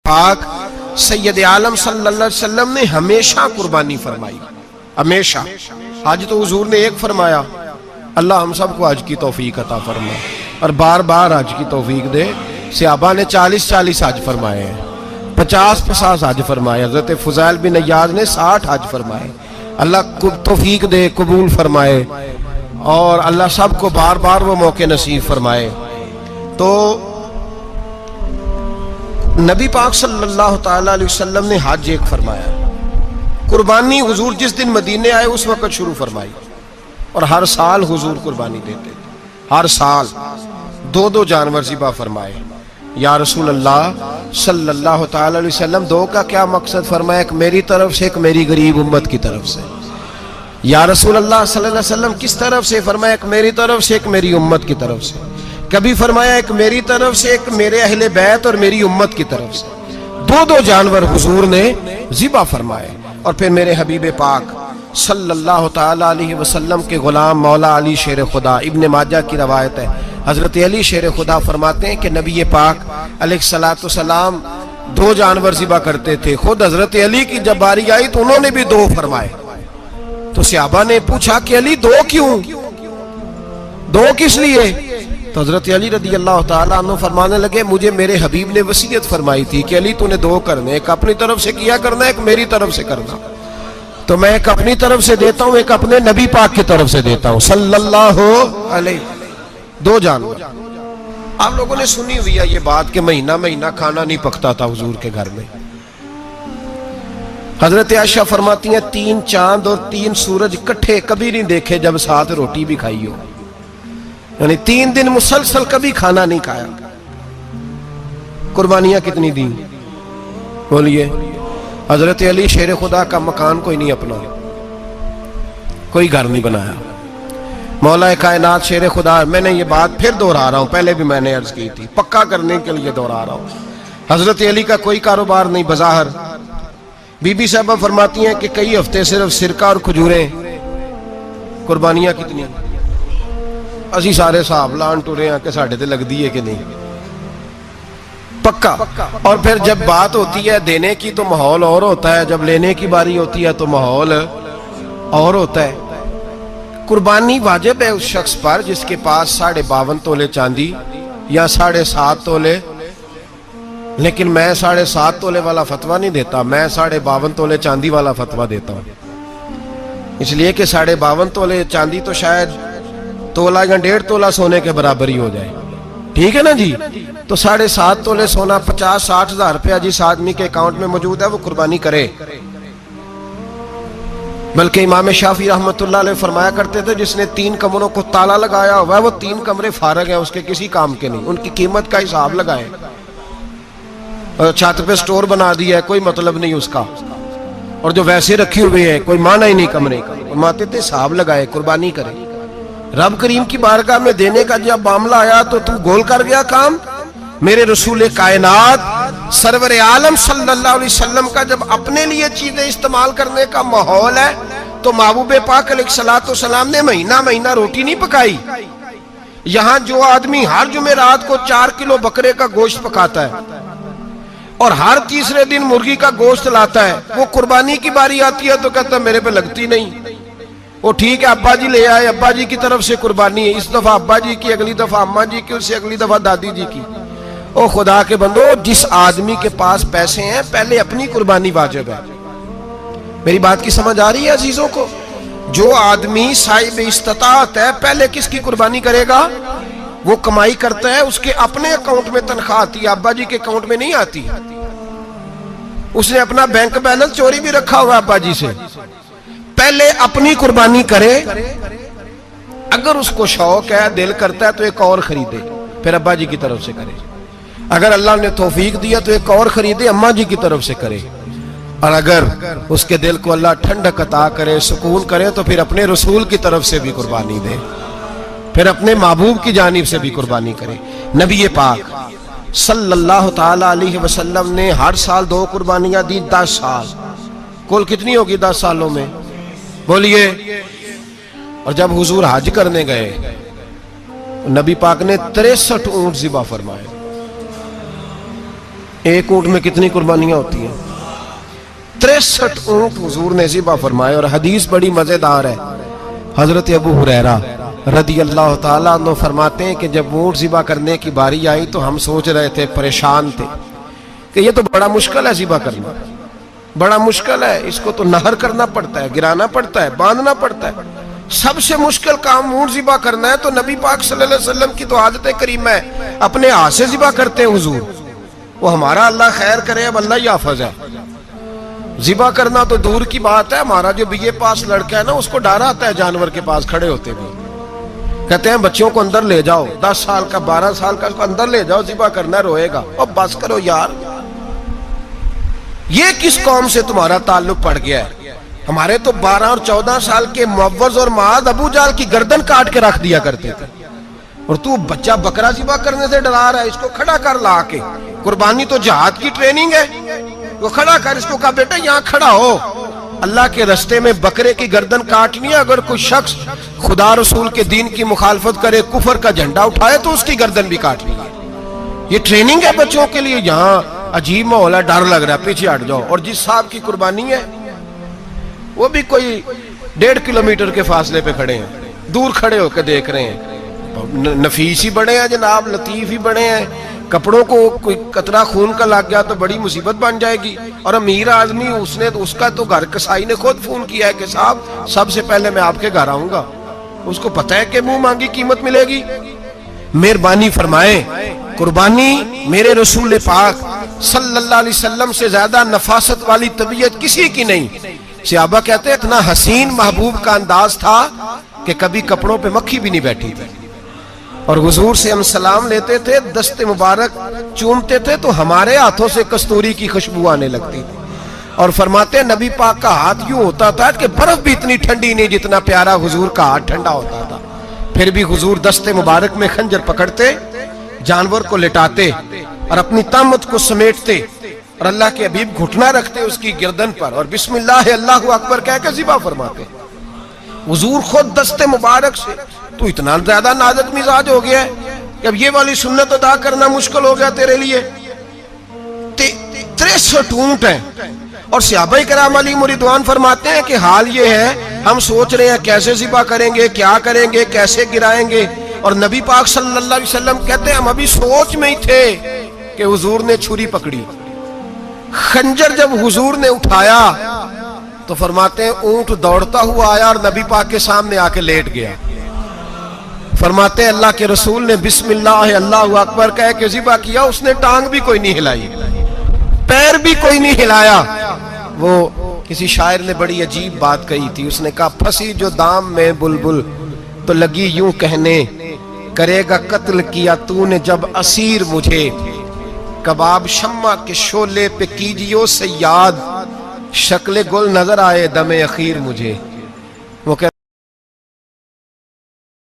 پاک سید عالم صلی اللہ علیہ وسلم نے ہمیشہ قربانی فرمائی، ہمیشہ۔ حج تو حضور نے ایک فرمایا، اللہ ہم سب کو حج کی توفیق عطا فرمائے اور بار بار حج کی توفیق دے۔ صحابہ نے 40 حج فرمائے ہیں، 50 حج فرمائے، حضرت فضیل بن عیاض نے 60 حج فرمائے۔ اللہ کو توفیق دے، قبول فرمائے اور اللہ سب کو بار بار وہ موقع نصیب فرمائے۔ تو نبی پاک صلی اللہ تعالیٰ علیہ وسلم نے حج ایک فرمایا، قربانی حضور جس دن مدینے آئے اس وقت شروع فرمائی، اور ہر سال حضور قربانی دیتے تھے، ہر سال 2 جانور ذبح فرمائے۔ یا رسول اللہ صلی اللہ تعالیٰ علیہ وسلم 2 کا کیا مقصد فرمایا؟ ایک میری طرف سے، ایک میری غریب امت کی طرف سے۔ یا رسول اللہ صلی اللہ علیہ وسلم کس طرف سے فرمایا؟ ایک میری طرف سے، ایک میری امت کی طرف سے۔ کبھی فرمایا ایک میری طرف سے، ایک میرے اہل بیت اور میری امت کی طرف سے۔ 2 جانور حضور نے ذبح فرمائے۔ اور پھر میرے حبیب پاک صلی اللہ تعالیٰ علیہ وسلم کے غلام مولا علی شیر خدا، ابن ماجہ کی روایت ہے، حضرت علی شیر خدا فرماتے ہیں کہ نبی پاک علیہ السلام 2 جانور ذبح کرتے تھے۔ خود حضرت علی کی جب باری آئی تو انہوں نے بھی 2 فرمائے۔ تو صحابہ نے پوچھا کہ علی 2 کیوں؟ 2 کس لیے؟ تو حضرت علی رضی اللہ تعالیٰ عنہ فرمانے لگے مجھے میرے حبیب نے وصیت فرمائی تھی کہ علی تو نے 2 کرنے، ایک اپنی طرف سے کیا کرنا، ایک میری طرف سے کرنا۔ تو میں ایک اپنی طرف سے دیتا ہوں، ایک اپنے نبی پاک کی طرف سے دیتا ہوں صلی اللہ علیہ۔ 2 جانور۔ آپ لوگوں نے سنی ہوئی ہے یہ بات کہ مہینہ کھانا نہیں پکتا تھا حضور کے گھر میں۔ حضرت عائشہ فرماتی ہیں 3 چاند اور 3 سورج کٹھے کبھی نہیں دیکھے جب ساتھ روٹی بھی کھائی ہو، یعنی 3 دن مسلسل کبھی کھانا نہیں کھایا۔ قربانیاں کتنی دیں بولیے؟ حضرت علی شیر خدا کا مکان کوئی نہیں اپنا، کوئی گھر نہیں بنایا۔ مولا کائنات شیر خدا، میں نے یہ بات پھر دہرا رہا ہوں، پہلے بھی میں نے عرض کی تھی، پکا کرنے کے لیے دہرا رہا ہوں۔ حضرت علی کا کوئی کاروبار نہیں بظاہر۔ بی بی صاحبہ فرماتی ہیں کہ کئی ہفتے صرف سرکہ اور کھجوریں۔ قربانیاں کتنی؟ اسی سارے صاحب لان ٹورے ہیں کہ ساڑھے تے لگ دیئے کہ نہیں، پکا۔ اور پھر جب بات ہوتی ہے دینے کی تو ماحول اور ہوتا ہے، جب لینے کی باری ہوتی ہے تو ماحول اور ہوتا ہے۔ قربانی واجب ہے اس شخص پر جس کے پاس 52.5 تولے چاندی یا 7.5 تولے، لیکن میں 7.5 تولے والا فتویٰ نہیں دیتا، میں 52.5 تولے چاندی والا فتویٰ دیتا ہوں، اس لیے کہ 52.5 تولے چاندی تو شاید تولہ یا 1.5 تولہ سونے کے برابر ہی ہو جائے، ٹھیک ہے نا جی؟ تو 7.5 تولے سونا 50-60 ہزار روپیہ جس آدمی کے اکاؤنٹ میں موجود ہے وہ قربانی کرے۔ بلکہ امام شافعی رحمۃ اللہ علیہ فرمایا کرتے تھے جس نے 3 کمروں کو تالا لگایا ہوا ہے وہ 3 کمرے فارغ ہیں، اس کے کسی کام کے نہیں، ان کی قیمت کا حساب لگائے۔ اور چھت پہ سٹور بنا دیا ہے، کوئی مطلب نہیں اس کا، اور جو ویسے رکھی ہوئے ہیں کوئی معنی ہی نہیں کمرے کا، فرماتے تھے حساب لگائے، قربانی کرے۔ رب کریم کی بارگاہ میں دینے کا جب معاملہ آیا تو تو گول کر گیا کام۔ میرے رسول کائنات سرور عالم صلی اللہ علیہ وسلم کا جب اپنے لیے چیزیں استعمال کرنے کا ماحول ہے تو محبوب پاک علیہ السلام نے مہینہ روٹی نہیں پکائی۔ یہاں جو آدمی ہر جمعرات کو 4 کلو بکرے کا گوشت پکاتا ہے اور ہر تیسرے دن مرغی کا گوشت لاتا ہے، وہ قربانی کی باری آتی ہے تو کہتا ہے میرے پہ لگتی نہیں۔ وہ ٹھیک ہے ابا جی لے آئے، ابا جی کی طرف سے قربانی ہے، اس دفعہ ابا جی کی، اگلی دفعہ اماں جی کی، اس سے اگلی دفعہ دادی جی کی۔ او خدا کے بندو، جس آدمی کے پاس پیسے ہیں پہلے اپنی قربانی واجب ہے۔ میری بات کی سمجھ آ رہی ہے عزیزوں کو؟ جو آدمی صاحب استطاعت ہے پہلے کس کی قربانی کرے گا؟ وہ کمائی کرتا ہے، اس کے اپنے اکاؤنٹ میں تنخواہ آتی ہے، ابا جی کے اکاؤنٹ میں نہیں آتی۔ اس نے اپنا بینک بیلنس چوری بھی رکھا ہوا ابا جی سے۔ پہلے اپنی قربانی کرے، اگر اس کو شوق ہے، دل کرتا ہے تو ایک اور خریدے، پھر ابا جی کی طرف سے کرے۔ اگر اللہ نے توفیق دیا تو ایک اور خریدے، اماں جی کی طرف سے کرے۔ اور اگر اس کے دل کو اللہ ٹھنڈک عطا کرے، سکون کرے، تو پھر اپنے رسول کی طرف سے بھی قربانی دے، پھر اپنے محبوب کی جانب سے بھی قربانی کرے۔ نبی پاک صلی اللہ تعالی علیہ وسلم نے ہر سال 2 قربانیاں دی، 10 سال۔ کل کتنی ہوگی 10 سالوں میں بولیے؟ اور جب حضور حج کرنے گئے نبی پاک نے 63 اونٹ ذبح فرمائے۔ ایک اونٹ میں کتنی قربانیاں ہوتی ہیں؟ 63 اونٹ حضور نے ذبح فرمائے. اور حدیث بڑی مزیدار ہے. حضرت ابو ہریرہ رضی اللہ تعالیٰ عنہ فرماتے ہیں کہ جب اونٹ ذبح کرنے کی باری آئی تو ہم سوچ رہے تھے، پریشان تھے کہ یہ تو بڑا مشکل ہے ذبح کرنا، بڑا مشکل ہے، اس کو تو نہر کرنا پڑتا ہے، گرانا پڑتا ہے، باندھنا پڑتا ہے. سب سے مشکل کام اونٹ ذبح کرنا ہے. تو نبی پاک صلی اللہ علیہ وسلم کی تو عادت کریمہ ہے، اپنے ہاتھ سے ذبح کرتے ہیں حضور. وہ ہمارا اللہ خیر کرے، اب اللہ ہی حافظ ہے. ذبح کرنا تو دور کی بات ہے. ہمارا جو BA پاس لڑکا ہے نا، اس کو ڈر آتا ہے جانور کے پاس کھڑے ہوتے بھی. کہتے ہیں بچوں کو اندر لے جاؤ، 10 سال کا 12 سال کا، اس کو اندر لے جاؤ، ذبح کرنا، روئے گا. اب بس کرو یار، یہ کس قوم سے تمہارا تعلق پڑ گیا ہے؟ ہمارے تو 12 اور 14 سال کے معوذ اور معاذ ابو جہل کی گردن کاٹ کے رکھ دیا کرتے تھے. اور تو بچہ بکرا ذبح کرنے سے ڈرا رہا ہے. اس کو کھڑا کر لا کے. قربانی تو جہاد کی ٹریننگ ہے. وہ کھڑا کر، اس کو کہا بیٹا یہاں کھڑا ہو، اللہ کے رستے میں بکرے کی گردن کاٹنی ہے. اگر کوئی شخص خدا رسول کے دین کی مخالفت کرے، کفر کا جھنڈا اٹھائے، تو اس کی گردن بھی کاٹنی ہے. یہ ٹریننگ ہے بچوں کے لیے. یہاں عجیب ماحول ہے، ڈر لگ رہا ہے، پیچھے ہٹ جاؤ. اور جس صاحب کی قربانی ہے وہ بھی کوئی 1.5 کلومیٹر کے فاصلے پہ کھڑے ہیں، دور کھڑے ہو کے دیکھ رہے ہیں. نفیس ہی بڑے ہیں جناب، لطیف ہی بڑے ہیں. کپڑوں کو کوئی قطرہ خون کا لگ گیا تو بڑی مصیبت بن جائے گی. اور امیر آدمی، اس کا تو گھر کسائی نے خود فون کیا ہے کہ صاحب سب سے پہلے میں آپ کے گھر آؤں گا. اس کو پتہ ہے کہ منہ مانگی قیمت ملے گی. مہربانی فرمائیں، قربانی میرے رسول پاک صلی اللہ علیہ وسلم سے زیادہ نفاست والی طبیعت کسی کی نہیں. صحابہ کہتے ہیں اتنا حسین محبوب کا انداز تھا کہ کبھی کپڑوں پہ مکھی بھی نہیں بیٹھی تھی. اور حضور سے ہم سلام لیتے تھے، دست مبارک چومتے تھے تو ہمارے ہاتھوں سے کستوری کی خوشبو آنے لگتی تھی. اور فرماتے ہیں نبی پاک کا ہاتھ یوں ہوتا تھا کہ برف بھی اتنی ٹھنڈی نہیں جتنا پیارا حضور کا ہاتھ ٹھنڈا ہوتا تھا. پھر بھی حضور دست مبارک میں خنجر پکڑتے، جانور کو لٹاتے اور اپنی طامت کو سمیٹتے، اور اللہ کے حبیب گھٹنا رکھتے اس کی گردن پر، اور بسم اللہ اللہ اکبر کہہ کے ذبح فرماتے. حضور خود دست مبارک سے. تو اتنا زیادہ نازک مزاج ہو گیا ہے کہ اب یہ والی سنت ادا کرنا مشکل ہو گیا تیرے لیے. 63 اونٹ ہیں. اور صحابہ کرام علیہم رضوان فرماتے ہیں کہ حال یہ ہے، ہم سوچ رہے ہیں کیسے ذبح کریں گے، کیا کریں گے، کیسے گرائیں گے. اور نبی پاک صلی اللہ علیہ وسلم کہتے ہیں ہم ابھی سوچ میں ہی تھے کہ حضور نے چھری پکڑی. خنجر جب حضور نے اٹھایا تو فرماتے ہیں اونٹ دوڑتا ہوا آیا اور نبی پاک کے سامنے آ کے لیٹ گیا. فرماتے ہیں اللہ کے رسول نے بسم اللہ اللہ اکبر کہہ کے ذبح کیا. اس نے ٹانگ بھی کوئی نہیں ہلائی، پیر بھی کوئی نہیں ہلایا. وہ کسی شاعر نے بڑی عجیب بات کہی تھی. اس نے کہا پھنسی جو دام میں بلبل تو لگی یوں کہنے، کرے گا قتل کیا تو نے جب اسیر مجھے. کباب شمع کے شعلے پہ کیجیو سیاد، شکل گل نظر آئے دم اخیر مجھے.